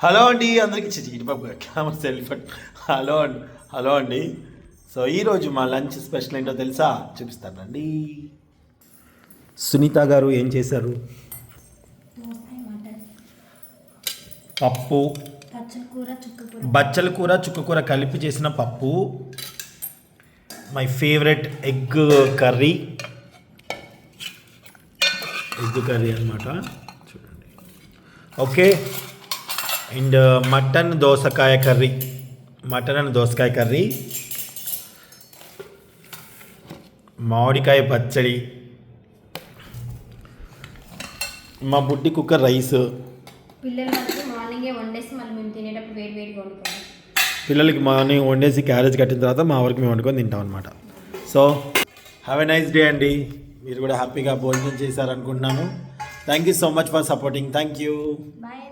Hello అండి అందరికీ Chitibabu camera selfie hello అండి. సో ఈరోజు మా లంచ్ స్పెషల్ ఏంటో తెలుసా, చూపిస్తానండి. సునీత గారు ఏం చేశారు? పప్పు, బచ్చల కూర చుక్కకూర కలిపి చేసిన పప్పు, మై ఫేవరెట్ ఎగ్ కర్రీ అనమాట. చూడండి. ఓకే. అండ్ మటన్ అండ్ దోసకాయ కర్రీ, మామిడికాయ పచ్చడి, మా బుడ్డి కుక్కర్ రైస్. పిల్లలకి మార్నింగ్ వండేసి క్యారేజ్ కట్టిన తర్వాత మా వరకు మేము వండుకొని తింటాం అనమాట. So have a nice day అండి. మీరు కూడా హ్యాపీగా భోజనం చేశారనుకుంటున్నాను. Thank you so much for supporting. Thank you. Bye.